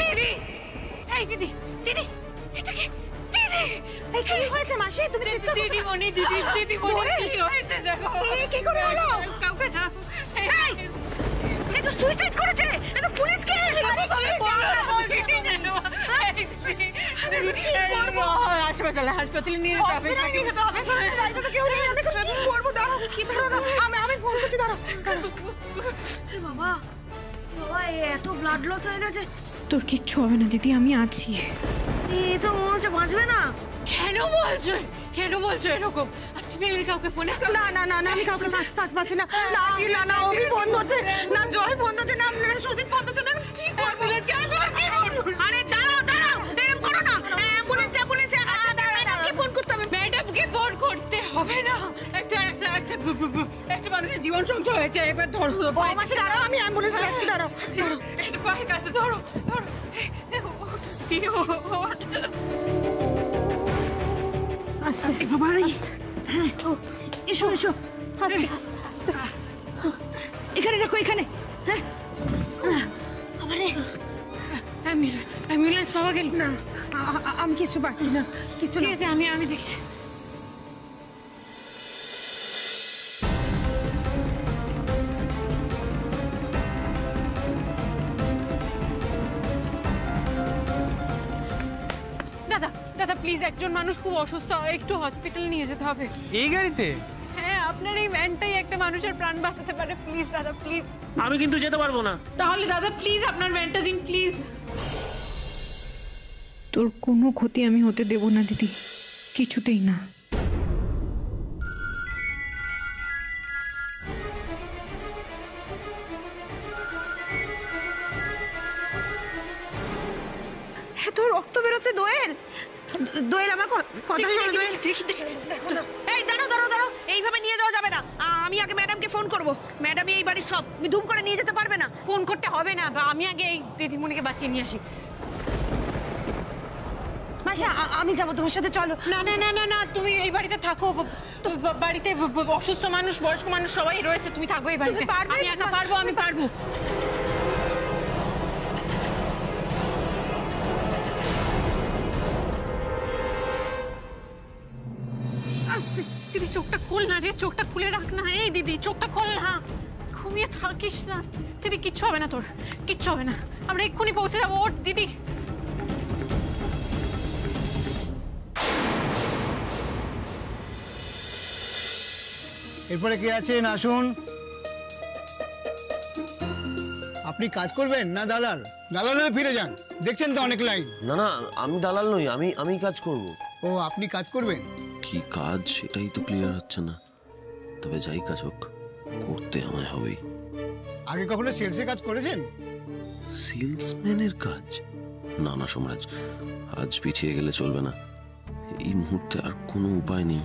দিদি, এই দিদি, দিদি, এটা কি? দিদি, এই কি হয়েছে মাসি? তুমি চিৎকার করছো? দিদিমণি, দিদিমণি, কি হয়েছে দেখো। এই কি করে হলো? কাউকে না। এই, এ তো সুইসাইড করেছে। এ তো পুলিশ কেস। আরে কি হাসপাতালে নিয়ে যেতে হবে। কেউ নেই, আমি কি করবো? দাঁড়াও, কি দাঁড়াও, আমি ফোন করছি, দাঁড়াও। বাবা বাবা, এত ব্লাড লস হয়ে গেছে। তোর কিচ্ছু হবে না দিদি, আমি আছি। এ তো মনে হচ্ছে বাঁচবে না। কেন বলছো এরকম? আপনি মেলের কাউকে ফোনে? না না না না, আমি কাউকে পাচ্ছি না। না না না, অভি ফোন ধরছে না, জয় ফোন ধরছে না, সুদীপ ফোন ধরছে না। কি করবো? আরে দাঁড়াও দাঁড়াও, এরকম করো না। অ্যাম্বুলেন্স ম্যাডামকে ফোন করতে হবে। ম্যাডামকে ফোন করতে হবে না। একটা মানুষের জীবন সংশয় হয়েছে। একবার ধরো। মাসি দাঁড়াও, আমি অ্যাম্বুলেন্স রাখছি, দাঁড়াও। একটা পায়ের কাছে ধরো। আস্তে বাবা, হ্যাঁ এসো এসো, আস্তে আস্তে। এখানে রাখো, এখানে। হ্যাঁ আমারে অ্যাম্বুলেন্স পাওয়া গেল না। আমি কিছু পাচ্ছি না, কিছু ঠিক আছে, আমি দেখছি। দাদা প্লিজ, একজন মানুষ খুব অসুস্থ, একটু হসপিটালে নিয়ে যেতে হবে। এই গাড়িতে? হ্যাঁ, আপনার এই ভ্যানটাই একটা মানুষের প্রাণ বাঁচাতে পারে। প্লিজ দাদা, প্লিজ। আমি কিন্তু যেতে পারবো না। তাহলে দাদা প্লিজ আপনার ভ্যানটা দিন, প্লিজ। তোর কোনো ক্ষতি আমি হতে দেব না দিদি, কিছুতেই না। এত রক্ত বেরোচ্ছে দোয়েল। দোয়েল, আমার কথা শোনো দোয়েল। এই দাঁড়াও দাঁড়াও দাঁড়াও, এইভাবে নিয়ে যাওয়া যাবে না। আমি আগে ম্যাডামকে ফোন করবো। ম্যাডামই এই বাড়ির সব, তুমি ধুম করে নিয়ে যেতে পারবে না। ফোন করতে হবে না, আমি আগে এই দিদিমণিকে বাঁচিয়ে নিয়ে আসি। মাসা, আমি যাবো তোমার সাথে, চলো। না না না না না, তুমি এই বাড়িতে থাকো। বাড়িতে অসুস্থ মানুষ, বয়স্ক মানুষ সবাই রয়েছে, তুমি থাকো এই বাড়িতে। আমি একা পারবো, আমি পারবো। আস্তে, দিদি চোখটা খোল না রে, চোখটা খুলে রাখ না। এই দিদি চোখটা খোল না, ঘুমিয়ে থাকিস না। দিদি কিচ্ছু হবে না, তোর কিচ্ছু হবে না, আমরা এক্ষুনি পৌঁছে যাবো। ওঠ দিদি। এরপরে কে আছেন? আসুন। আপনি কাজ করবেন না দালাল? দালাল হয়ে ফিরে যান, দেখছেন তো অনেক লাইন। না না, আমি দালাল নই, আমি কাজ করব। ও, আপনি কাজ করবেন? কি কাজ সেটাই তো ক্লিয়ার হচ্ছে না। তবে যাই কাজ হোক, করতে আমায় হবেই। আগে কখনো সেলসে কাজ করেছেন? সেলসম্যানের কাজ? না না সম্রাজ, আজ পিছিয়ে গেলে চলবে না। এই মুহূর্তে আর কোনো উপায় নেই,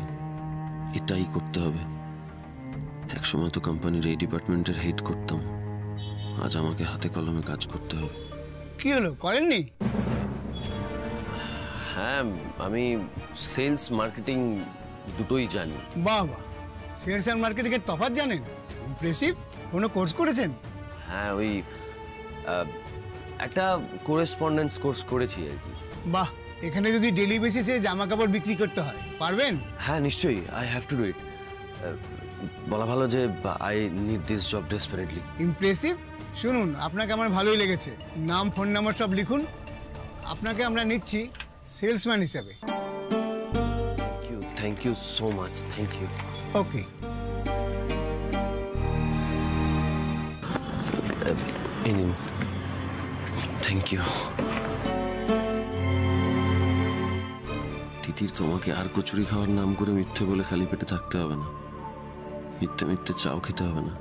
এটাই করতে হবে। একসময় তো কোম্পানির এই ডিপার্টমেন্টের হেড করতাম, আজ আমাকে হাতে কলমে কাজ করতে হবে। কি হলো, করেননি? হ্যাঁ, আমি সেলস মার্কেটিং দুটোই জানি। বাহ বাহ, সেলস আর মার্কেটিং এর তফাৎ জানেন? ইমপ্রেসিভ। কোনো কোর্স করেছেন? হ্যাঁ, ওই একটা করেসপন্ডেন্স কোর্স করেছি আর কি। বাহ, এখানে যদি ডেলি বেসিসে জামা কাপড় বিক্রি করতে হয়, পারবেন? হ্যাঁ নিশ্চয়ই, I have to do it. বলা ভালো যে I need this job desperately. Impressive. শুনুন, আপনাকে আমার ভালোই লেগেছে। নাম, ফোন নাম্বার সব লিখুন। আপনাকে আমরা নিচ্ছি সেলসম্যান হিসেবে। Thank you so much, thank you. Okay. Thank you. Titir, তোমাকে আর কচুরি খাওয়ার নাম করে মিথ্যে বলে খালি পেটে থাকতে হবে না, মিথ্যে মিথ্যে চাও খেতে হবে না।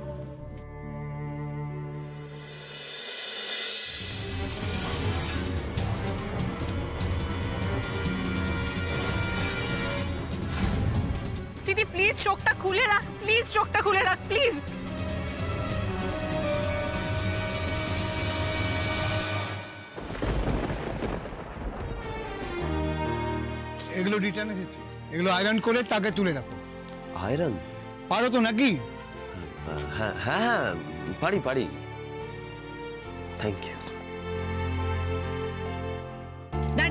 দিদি প্লিজ চোখটা খুলে রাখ, প্লিজ চোখটা খুলে রাখ, প্লিজ। এগুলো রিটার্ন এসেছে, এগুলো আয়রন করে তাকে তুলে রাখো। আয়রন? পারো তো নাকি? হ্যাঁ হ্যাঁ, পারি পারি। Thank you.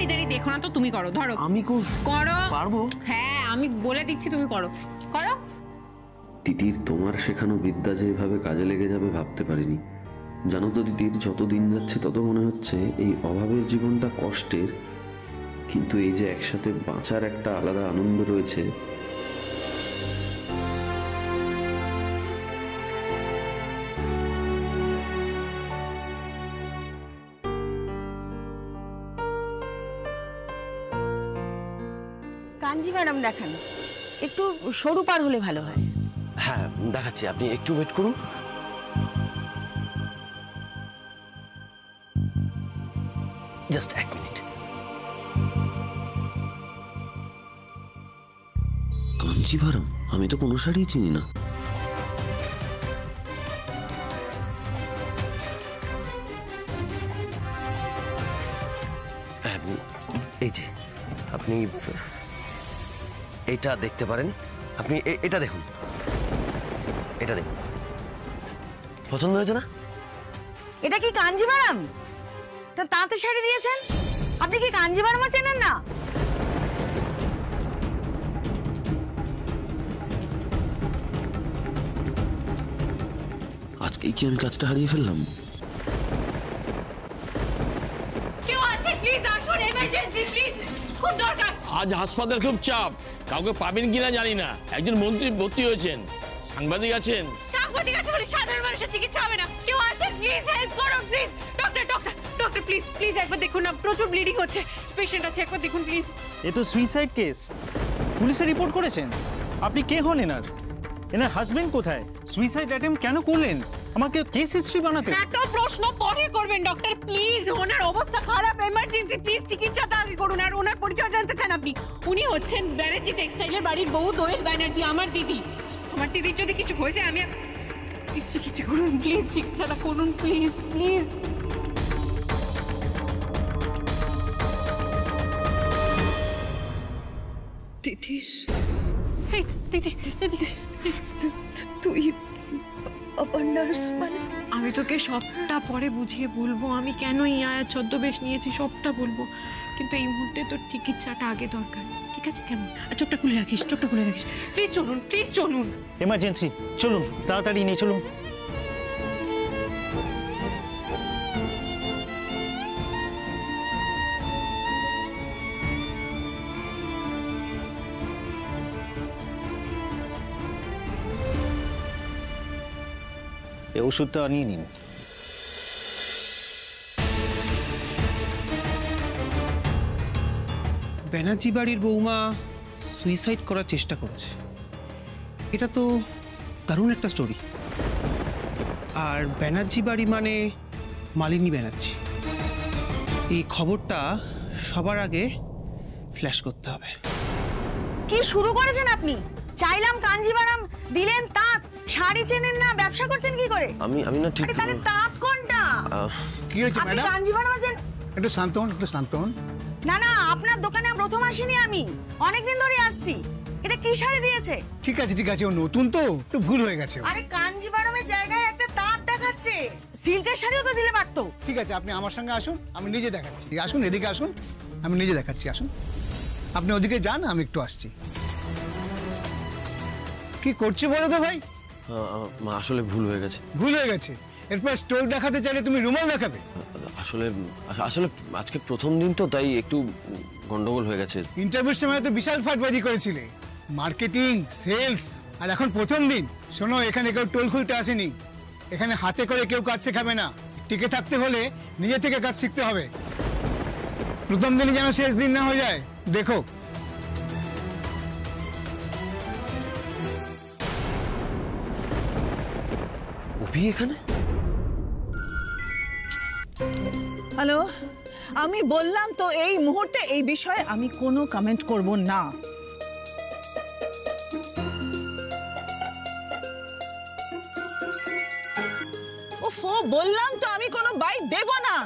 দাঁড়িয়ে দাঁড়িয়ে দেখো না তো, তুমি করো, ধরো আমি করো। পারবো? হ্যাঁ আমি বলে দিচ্ছি, তুমি করো করো। তিতির, তোমার শেখানো বিদ্যা যে এভাবে কাজে লেগে যাবে ভাবতে পারিনি। জানো তো তিতির, যত দিন যাচ্ছে তত মনে হচ্ছে এই অভাবের জীবনটা কষ্টের, কিন্তু এই যে একসাথে বাঁচার একটা আলাদা আনন্দ রয়েছে। কাঞ্জি ম্যাডাম দেখান, একটু সরু পার হলে ভালো হয়। হ্যাঁ দেখাচ্ছি, আপনি একটু ওয়েট করুন। জাস্ট এক মিনিট। কাঞ্জিভারম? আমি তো কোনো শাড়ি চিনি না। হ্যাঁ, এই যে আপনি এটা দেখতে পারেন, আপনি এটা দেখুন, এটা দেখুন, পছন্দ হয়েছে না? এটা কি কাঞ্জিভারম? তা তাঁতে শাড়ি দিয়েছেন, আপনি কি কাঞ্জিভারমও চেনেন না? আজকেই কি আমি কাজটা হারিয়ে ফেললাম? কেউ আছে প্লিজ আসুন, এমার্জেন্সি প্লিজ, খুব দরকার। আজ হাসপাতাল খুব চাপ, কাউকে পাবেন কিনা জানি না। একজন মন্ত্রী ভর্তি হয়েছেন, সাংবাদিক আছেন। সাংবাদিক আছে বলে সাধারণ মানুষের চিকিৎসা হবে না? কেউ আছেন প্লিজ হেল্প করুন please. Doctor doctor doctor please please একবার দেখুন না, প্রচুর ব্লিডিং হচ্ছে, পেশেন্ট আছে, একবার দেখুন প্লিজ। এ তো সুইসাইড কেস, পুলিশে রিপোর্ট করেছেন। আপনি কে হন এনার? এনার হাজবেন্ড কোথায়? সুইসাইড অ্যাটেম্প কেন করলেন? আমাকে কেস হিস্ট্রি বানাতে। এত প্রশ্ন পরে করবেন ডক্টর প্লিজ, ওনার অবস্থা খারাপ, এমার্জেন্সি প্লিজ চিকিৎসাটা আগে করুন। আর ওনার পরিচয় জানতে চান আপনি? উনি হচ্ছেন ব্যানার্জি টেক্সটাইলের বাড়ির বউ দোয়েল ব্যানার্জি, আমার দিদি। আমার দিদির যদি কিছু হয়ে যায় আমি চিকিৎসা করুন প্লিজ, চিকিৎসাটা করুন প্লিজ প্লিজ। তিতিস, এই দিদি দিদি, তুই আবার নার্স মানে? আমি তোকে সবটা পরে বুঝিয়ে বলবো, আমি কেন ইয়ার ছদ্মবেশ নিয়েছি সবটা বলবো, কিন্তু এই মুহূর্তে তোর চিকিৎসাটা আগে দরকার, ঠিক আছে? কেমন? আর চোখটা খুলে রাখিস, চোখটা খুলে রাখিস প্লিজ। চলুন প্লিজ চলুন। এমার্জেন্সি, চলুন তাড়াতাড়ি নিয়ে চলুন। এই ওষুধটা নিয়ে নিন। ব্যানার্জি বাড়ির বৌমা সুইসাইড করার চেষ্টা করেছে, এটা তো দারুণ একটা স্টোরি। আর ব্যানার্জি বাড়ি মানে মালিনী ব্যানার্জি। এই খবরটা সবার আগে ফ্ল্যাশ করতে হবে। কি শুরু করেছেন আপনি? চাইলাম কাঞ্জিভারম, দিলেন তাঁত। শাড়ি চেনেন না, ব্যবসা করছেন কি করে? আমি না ঠিক। আরে তাহলে তাঁত কোনটা? কি হয়েছে আপনি ম্যাডাম? কাঞ্জিভারম আছেন? একটু শান্ত হন, একটু শান্ত হন। না না, আপনার দোকানে প্রথম আসিনি আমি, অনেকদিন ধরে আসছি। এটা কি শাড়ি দিয়েছে? ঠিক আছে ঠিক আছে, ও নতুন তো, একটু ভুল হয়ে গেছে। আরে কাঞ্জিভারমের জায়গায় একটা তাঁত দেখাচ্ছে, সিল্কের শাড়িও তো দিলে পারতো। ঠিক আছে, আপনি আমার সঙ্গে আসুন, আমি নিজে দেখাচ্ছি। আসুন এদিকে আসুন, আমি নিজে দেখাচ্ছি। আসুন, আপনি ওদিকে যান, আমি একটু আসছি। কি করছে বলো তো ভাই? আসলে ভুল হয়ে গেছে। ভুল হয়ে গেছে? এরপর স্টোল দেখাতে চাইলে তুমি রুমাল দেখাবে? আসলে আসলে আজকে প্রথম দিন তো, তাই একটু গন্ডগোল হয়ে গেছে। ইন্টারভিউর সময় তো বিশাল ফাটবাজি করেছিলে, মার্কেটিং, সেলস, আর এখন প্রথম দিন। শোনো, এখানে কেউ টোল খুলতে আসেনি, এখানে হাতে করে কেউ কাজ শেখাবে না। টিকে থাকতে হলে নিজে থেকে কাজ শিখতে হবে। প্রথম দিনই যেন শেষ দিন না হয়ে যায়, দেখো। অভি এখানে? হ্যালো, আমি বললাম তো এই মুহূর্তে এই বিষয়ে আমি কোনো কমেন্ট করব না। ওফো, বললাম তো আমি কোনো বাইট দেব না।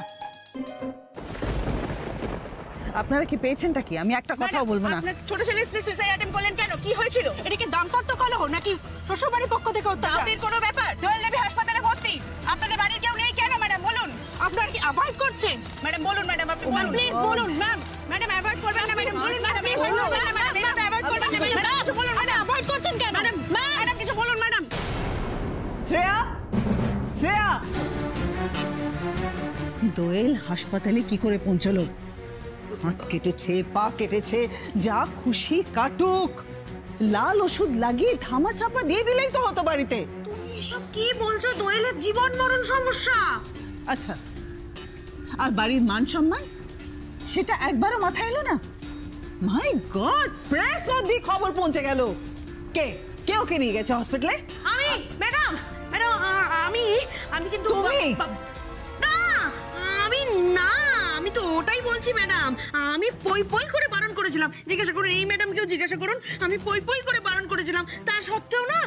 আপনারা কি পেয়েছেনটা কি? আমি একটা কথাও বলবো না। আপনার ছোট ছেলে স্ত্রী সুইসাইড অ্যাটেম্প করলেন কেন? কি হয়েছিল? এটা কি দাম্পত্য কলহ নাকি শ্বশুরবাড়ির পক্ষ থেকে অত্যাচার? আপনার কোনো ব্যাপার? দোয়েল দেবী হাসপাতালে ভর্তি, আপনাদের বাড়ির কেউ নেই কেন ম্যাডাম বলুন? আপনার কি অ্যাভয়েড করছেন? ম্যাডাম বলুন, ম্যাডাম আপনি বলুন, প্লিজ বলুন ম্যাম। ম্যাডাম অ্যাভয়েড করবেন না, ম্যাডাম বলুন ম্যাডাম, প্লিজ বলুন ম্যাডাম, ম্যাডাম অ্যাভয়েড করবেন না, ম্যাডাম কিছু বলুন, ম্যাডাম অ্যাভয়েড করছেন কেন? ম্যাডাম ম্যাডাম কিছু বলুন ম্যাডাম। শ্রেয়া, শ্রেয়া, দোয়েল হাসপাতালে কি করে পৌঁছলো? হাত কেটেছে, পা কেটেছে, যা খুশি কাটুক, লাল ওষুধ লাগিয়ে ধামা চাপা দিয়ে দিলেই তো হতো বাড়িতে। তুমি এসব কি বলছো? দোয়েলের জীবন মরণ সমস্যা। আচ্ছা, আর বাড়ির মান সম্মান সেটা একবারও মাথায় এলো না? মাই গড, প্রেস অবধি খবর পৌঁছে গেল। কে কে ওকে নিয়ে গেছে হসপিটালে? আমি ম্যাডাম, ম্যাডাম আমি কিন্তু তুমি? না, আমি না, আমি তো ওটাই বলছি ম্যাডাম। আমি পই পই করে বারণ করেছিলাম, জিজ্ঞাসা করুন এই ম্যাডামকেও জিজ্ঞাসা করুন, আমি পই পই করে বারণ করেছিলাম। তা সত্ত্বেও না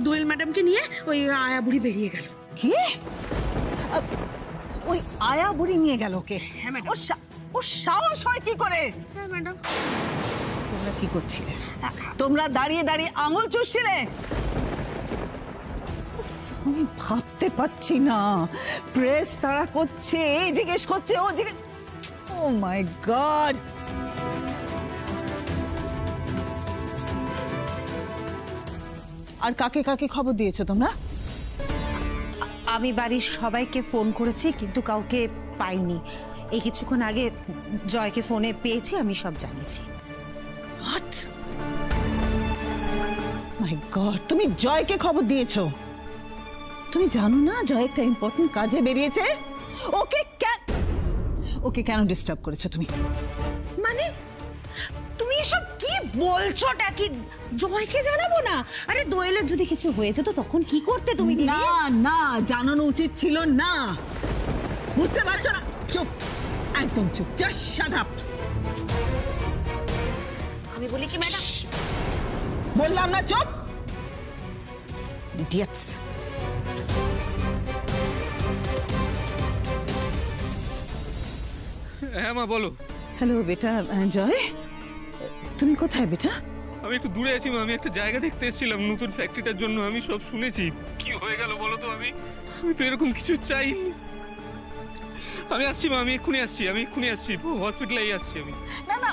দোয়েল ম্যাডামকে নিয়ে ওই আয়া বুড়ি বেরিয়ে গেল। কি? ওই আয়া বুড়ি নিয়ে গেল ওকে? হ্যাঁ ম্যাডাম। ওর সাহস হয় কি করে? হ্যাঁ ম্যাডাম। তোমরা কি করছিলে? তোমরা দাঁড়িয়ে দাঁড়িয়ে আঙুল চুষছিলে? আমি ভাবতে পারছি না। প্রেস তাড়া করছে, এই জিজ্ঞেস করছে, ও জিজ্ঞেস, ও মাই গড। আর কাকে কাকে খবর দিয়েছো তোমরা? আমি বাড়ির সবাইকে ফোন করেছি, কিন্তু কাউকে পাইনি। এই কিছুক্ষণ আগে জয়কে ফোনে পেয়েছি, আমি সব জানিয়েছি। হোয়াট? মাই গড, তুমি জয়কে খবর দিয়েছো? তুমি জানো না জয় একটা ইম্পর্টেন্ট কাজে বেরিয়েছে? ওকে কেন ডিস্টার্ব করেছো তুমি? মানে তুমি এসব কি বলছোটা? কি জয়কে জানাবো না? আরে দোয়েলের যদি কিছু হয়েছে তো তখন কি করতে তুমি? না না, জানানো উচিত ছিল না। বুঝতে পারছো না? চুপ, একদম চুপ, জাস্ট শাট আপ। আমি বলি কি ম্যাডাম, বললাম না চুপ। ইডিয়েটস। হ্যাঁ মা বলো। হ্যালো বেটা, জয় তুমি কোথায় বেটা? আমি একটু দূরে আছি মা, আমি একটা জায়গা দেখতে এসেছিলাম নতুন ফ্যাক্টরিটার জন্য। আমি সব শুনেছি। কি হয়ে গেল বলো তো? আমি তো এরকম কিছু চাইনি। আমি আসছি মা, আমি এক্ষুনি আসছি, হসপিটালেই আসছি আমি। না না,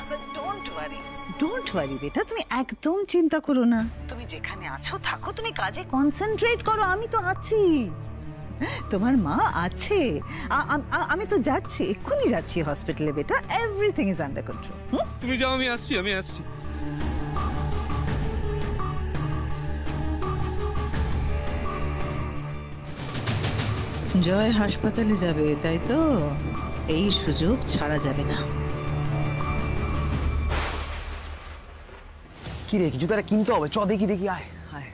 ডোন্ট ওয়ারি বেটা, তুমি একদম চিন্তা করো না। তুমি যেখানে আছো থাকো, তুমি কাজে কনসেন্ট্রেট করো, আমি তো আছি, তোমার মা আছে। আমি তো যাচ্ছি, এক্ষুনি যাচ্ছি হসপিটালে বেটা। Everything is under control. তুমি যাও, আমি আসছি। জয় হাসপাতালে যাবে তাই তো? এই সুযোগ ছাড়া যাবে না। কি রে, কিছু তারা কিনতে হবে, চ দেখি দেখি, আয় আয়।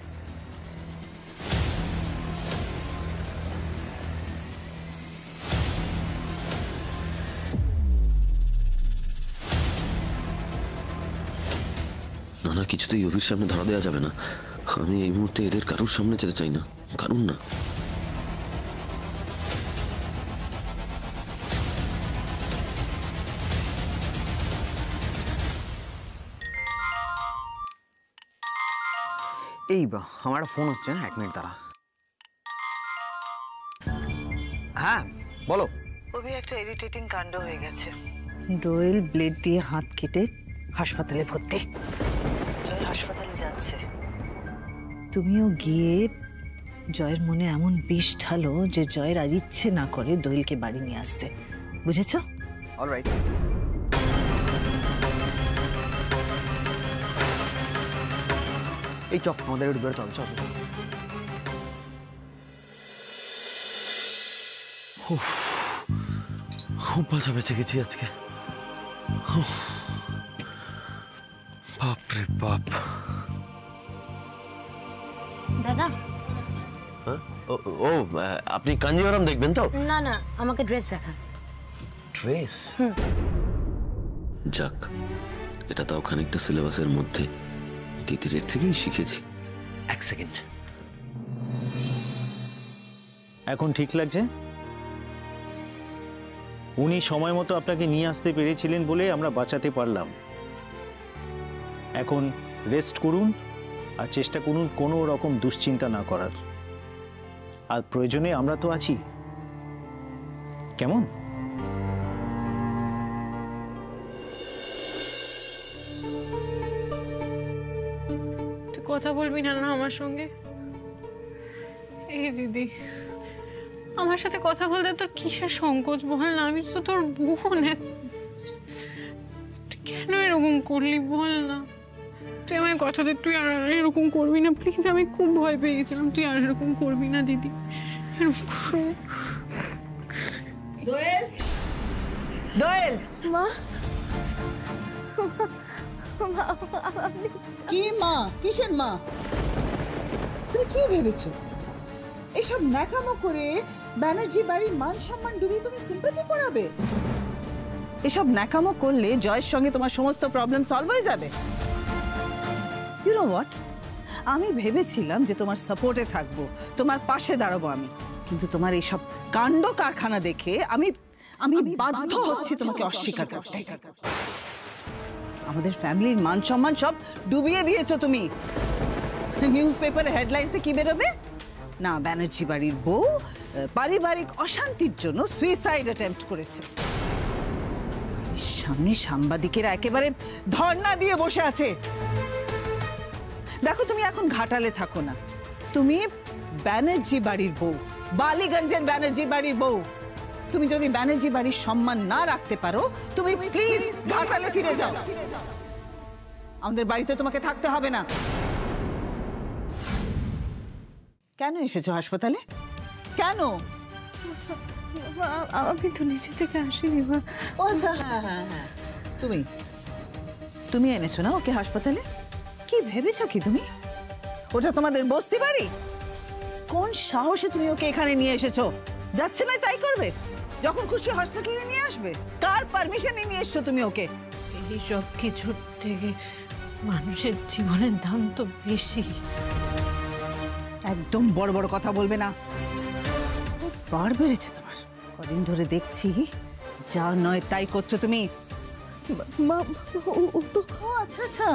না না, কিছুতেই অভির সামনে ধরা দেওয়া যাবে না। আমি এই মুহূর্তে এদের কারোর সামনে যেতে চাই না, কারণ না। এই আমার একটা ফোন আসছে, 1 মিনিট দাঁড়া। হ্যাঁ বলো। খুবই একটা ইরিটেটিং কাণ্ড হয়ে গেছে। দোয়েল ব্লেড দিয়ে হাত কেটে হাসপাতালে ভর্তি। জয় হাসপাতালে যাচ্ছে, তুমিও গিয়ে জয়ের মনে এমন বিষ ঢালো যে জয়ের আর ইচ্ছে না করে দোয়েলকে বাড়ি নিয়ে আসতে, বুঝেছো? অলরাইট। এই চক, আমাদের একটু বেরোতে হবে, চল। খুব বাজা বেঁচে গেছি আজকে। বাপ রে বাপ। দাদা। ও আপনি কাঞ্জিভারাম দেখবেন তো? না না, আমাকে ড্রেস দেখা। ড্রেস? যাক, এটা তাও খানিকটা সিলেবাসের মধ্যে। দিদির থেকেই শিখেছি। 1 সেকেন্ড। এখন ঠিক লাগছে? উনি সময় মতো আপনাকে নিয়ে আসতে পেরেছিলেন বলে আমরা বাঁচাতে পারলাম। এখন রেস্ট করুন আর চেষ্টা করুন কোনো রকম দুশ্চিন্তা না করার। আর প্রয়োজনে আমরা তো আছি। কেমন? তুই কথা বলবি না না আমার সঙ্গে? এই দিদি, আমার সাথে কথা বলতে তোর কিসের সংকোচ বল না? আমি তো তোর বোন। তুই কেন এরকম করলি বল না? তুই আমায় কথা দে, তুই আর এরকম করবি না প্লিজ। আমি খুব ভয় পেয়ে গেছিলাম। তুই আর এরকম করবি না দিদি, এরকম করবি। দোয়েল, দোয়েল, মা, কি মা? কিসের মা? তুমি কি ভেবেছো এসব ন্যাকামো করে ব্যানার্জি বাড়ির মান সম্মান ডুবিয়ে তুমি সিম্পাথি করাবে? এসব ন্যাকামো করলে জয়ের সঙ্গে তোমার সমস্ত প্রবলেম সলভ হয়ে যাবে। ইউ নো হোয়াট, আমি ভেবেছিলাম যে তোমার সাপোর্টে থাকবো, তোমার পাশে দাঁড়াবো আমি, কিন্তু তোমার এইসব কাণ্ড কারখানা দেখে আমি আমি বাধ্য হচ্ছি তোমাকে অস্বীকার করতে। আমাদের ফ্যামিলির মান সম্মান সব ডুবিয়ে দিয়েছো তুমি। নিউজ পেপারে হেডলাইন্সে কি বেরোবে? না, ব্যানার্জি বাড়ির বউ পারিবারিক অশান্তির জন্য সুইসাইড অ্যাটেম্প্ট করেছে। সামনে সাংবাদিকেরা একেবারে ধর্ণা দিয়ে বসে আছে। দেখো, তুমি এখন ঘাটালে থাকো না, তুমি ব্যানার্জি বাড়ির বউ, বালিগঞ্জের ব্যানার্জি বাড়ির বউ। তুমি যদি ব্যানার্জি বাড়ির সম্মান না রাখতে পারো, তুমি প্লিজ ঘাটালে ফিরে যাও। আমাদের বাড়িতে তোমাকে থাকতে হবে না। কেন এসেছো হাসপাতালে? কেন? আমি তো নিচে থেকে আসিনি মা। ও আচ্ছা, হ্যাঁ হ্যাঁ হ্যাঁ, তুমি এনেছো না ওকে হাসপাতালে? কি ভেবেছো কি তুমি? ওটা তোমাদের বস্তি বাড়ি? কোন সাহসে তুমি ওকে এখানে নিয়ে এসেছো? যাচ্ছে না তাই করবে, যখন খুশি হসপিটালে নিয়ে আসবে। কার পারমিশনে নিয়ে এসছো তুমি ওকে? এই সব কিছুর থেকে মানুষের জীবনের দাম তো বেশি। একদম বড় বড় কথা বলবে না। বার বেড়েছে তোমার। কদিন ধরে দেখছি যা নয় তাই করছো তুমি। ও তো আচ্ছা আচ্ছা,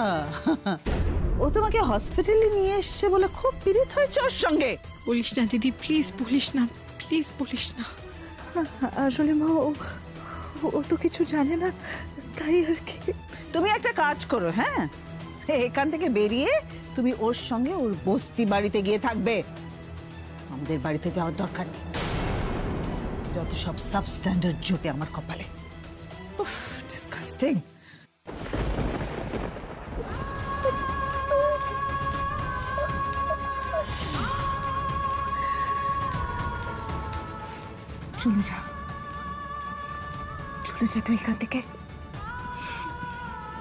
ও তোমাকে হসপিটালে নিয়ে এসছে বলে খুব পীড়িত হয়েছে ওর সঙ্গে। বলিস না দিদি, প্লিজ বলিস না, প্লিজ বলিস না। আসলে মা, ও তো কিছু জানে না, তাই আর কি। তুমি একটা কাজ করো, হ্যাঁ, এখান থেকে বেরিয়ে তুমি ওর সঙ্গে ওর বস্তি বাড়িতে গিয়ে থাকবে। আমাদের বাড়িতে যাওয়ার দরকার নেই। যত সব সাবস্ট্যান্ডার্ড জোটে আমার কপালে। উফ, ডিসকাস্টিং। চলে যা, চলে যা তুই এখান থেকে।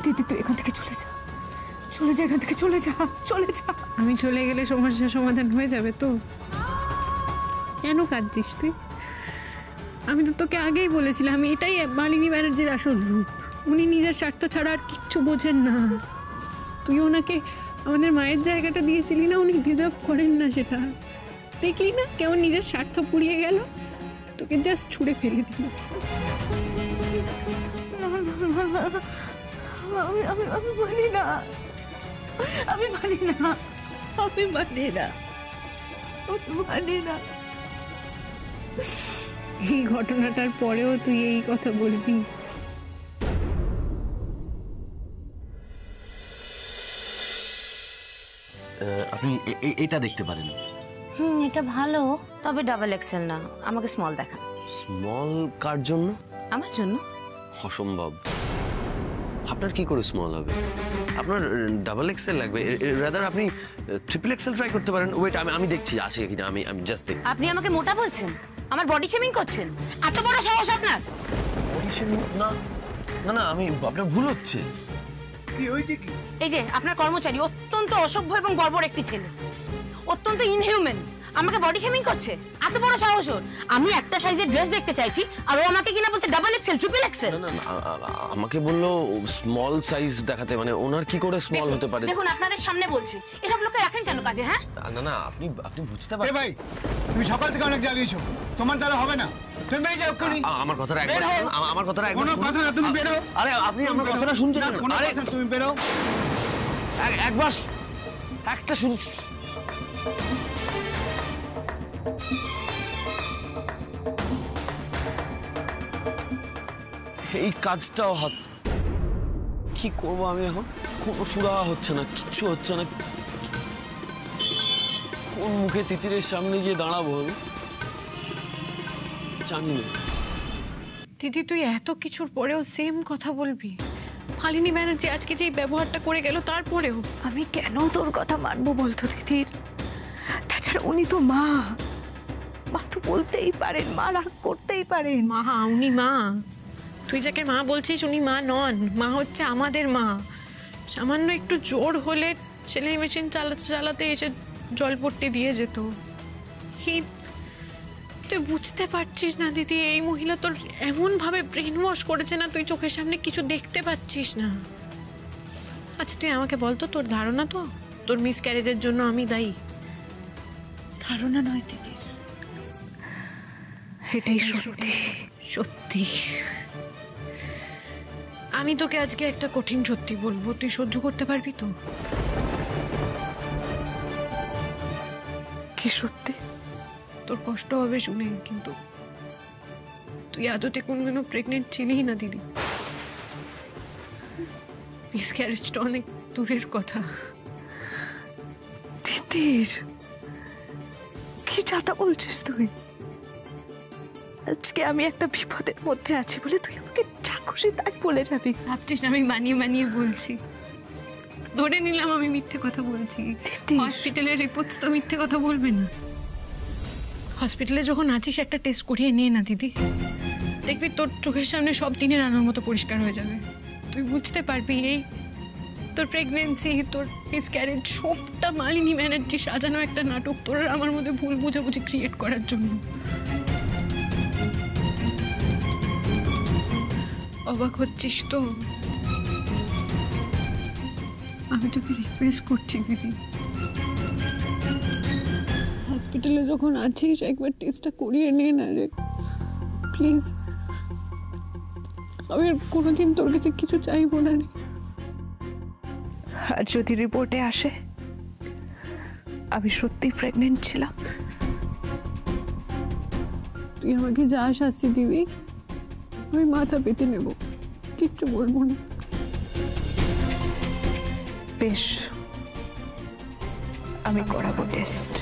দিদি, তুই এখান থেকে চলে যা, চলে যা এখান থেকে, চলে যা, চলে যা। আমি চলে গেলে সমস্যার সমাধান হয়ে যাবে তো? কেন কাঁদছিস তুই? আমি তো তোকে আগেই বলেছিলাম এটাই মালিনী ব্যানার্জির আসল রূপ। উনি নিজের স্বার্থ ছাড়া আর কিচ্ছু বোঝেন না। তুই ওনাকে আমাদের মায়ের জায়গাটা দিয়েছিলি না, উনি ডিজার্ভ করেন না সেটা। দেখলি না কেমন নিজের স্বার্থ পুড়িয়ে গেল? তোকে জাস্ট ছুঁড়ে ফেলে দিল। আমি মানি না, আমি মানি না, আমি মানি না, মানি না। এই ঘটনাটার পরেও তুই এই কথা বলবি? আপনি এটা দেখতে পারেন। এটা ভালো, তবে ডাবল এক্সেল না, আমাকে স্মল দেখা। স্মল কার জন্য? আমার জন্য? অসম্ভব। আপনার কি করে স্মল হবে? আপনার ডাবল এক্সেল লাগবে। রাদার আপনি ট্রিপল এক্সেল ট্রাই করতে পারেন। ওয়েট, আমি দেখছি আসে কিনা। আমি জাস্ট দেখি। আপনি আমাকে মোটা বলছেন? আমার বডি শেমিং করছেন? এত বড় সাহস আপনার? বডি শেমিং না, না না, আমি আপনার ভুল হচ্ছে। কি হয়েছে কি? এই যে আপনার কর্মচারী অত্যন্ত অসভ্য এবং বর্বর একটি ছেলে, অত্যন্ত ইনহিউম্যান, আমাকে বডি শেমিং করছে। এত বড় সাহস ওর! আমি একটা সাইজের ড্রেস দেখতে চাইছি আর ও আমাকে কিনা বলতে ডাবল এক্সেল, ট্রিপল এক্সেল। না না, আমাকে বললো স্মল সাইজ দেখাতে। মানে ওনার কি করে স্মল হতে পারে? দেখুন, আপনাদের সামনে বলছি, এসব লোককে রাখেন কেন কাজে? হ্যাঁ না না, আপনি বুঝতে পারেন। ভাই, তুমি সকাল থেকে অনেক জ্বালিয়েছো, তোমার দ্বারা হবে না। তুমি বেরিয়ে যাও এক্ষুনি। আমার কথাটা একবার শুনুন, আমার কথাটা একবার কোনো কথা না, তুমি বেরো। আরে আপনি আমার কথাটা শুনছেন না? আরে তুমি বেরো একবার, একটা শুরু। এই কাজটাও হাত, কি করবো আমি এখন? কোনো সুরাহা হচ্ছে না, কিচ্ছু হচ্ছে না। কোন মুখে তিতিরের সামনে গিয়ে দাঁড়াবো আমি জানি না। দিদি তুই এত কিছুর পরেও সেম কথা বলবি? মালিনী ব্যানার্জি আজকে যে ব্যবহারটা করে গেল তারপরেও? আমি কেন তোর কথা মানবো বলতো দিদির? তাছাড়া উনি তো মা, মা তো বলতেই পারেন, মা রাগ করতেই পারেন। মা, উনি মা? তুই যাকে মা বলছিস উনি মা নন, মা হচ্ছে আমাদের মা। সামান্য একটু জোর হলে সেলাই মেশিন চালাতে চালাতে এসে জল পড়তে দিয়ে যেত। তুই বুঝতে পারছিস না দিদি, এই মহিলা তোর এমন ভাবে ব্রেন ওয়াশ করেছে না, তুই চোখের সামনে কিছু দেখতে পাচ্ছিস না। আচ্ছা তুই আমাকে বলতো, তোর ধারণা তো তোর মিসক্যারেজের জন্য আমি দায়ী? ধারণা নয় দিদির, এটাই সত্যি। সত্যি? আমি তোকে আজকে একটা কঠিন সত্যি বলবো, তুই সহ্য করতে পারবি তো? কি সত্যি? তোর কষ্ট হবে শুনে, কিন্তু তুই আদতে কোনদিনও প্রেগনেন্ট ছিলি না দিদি। মিসক্যারেজটা অনেক দূরের কথা। দিদির কি চাতা বলছিস তুই? আজকে আমি একটা বিপদের মধ্যে আছি বলে তুই আমাকে যা খুশি তাই বলে যাবি? ভাবছিস আমি বানিয়ে বানিয়ে বলছি? ধরে নিলাম আমি মিথ্যে কথা বলছি, হসপিটালের রিপোর্টস তো মিথ্যে কথা বলবে না। হসপিটালে যখন আছিস একটা টেস্ট করিয়ে নিয়ে না দিদি, দেখবি তোর চোখের সামনে সব দিনের আলোর মতো পরিষ্কার হয়ে যাবে। তুই বুঝতে পারবি এই তোর প্রেগনেন্সি, তোর মিসক্যারেজ সবটা মালিনী ব্যানার্জি সাজানো একটা নাটক, তোর আমার মধ্যে ভুল বুঝাবুঝি ক্রিয়েট করার জন্য। অবাক হচ্ছিস তো? আমি তোকে রিকোয়েস্ট করছি দিদি, হসপিটালে যখন আছিস একবার টেস্টটা করিয়ে নে না রে প্লিজ। আমি আর কোনোদিন তোর কাছে কিছু চাইবো না রে। আর যদি রিপোর্টে আসে আমি সত্যি প্রেগনেন্ট ছিলাম, তুই আমাকে যা শাস্তি দিবি আমি মাথা পেতে নেব, কিচ্ছু বলবো না। বেশ, আমি করাবো টেস্ট।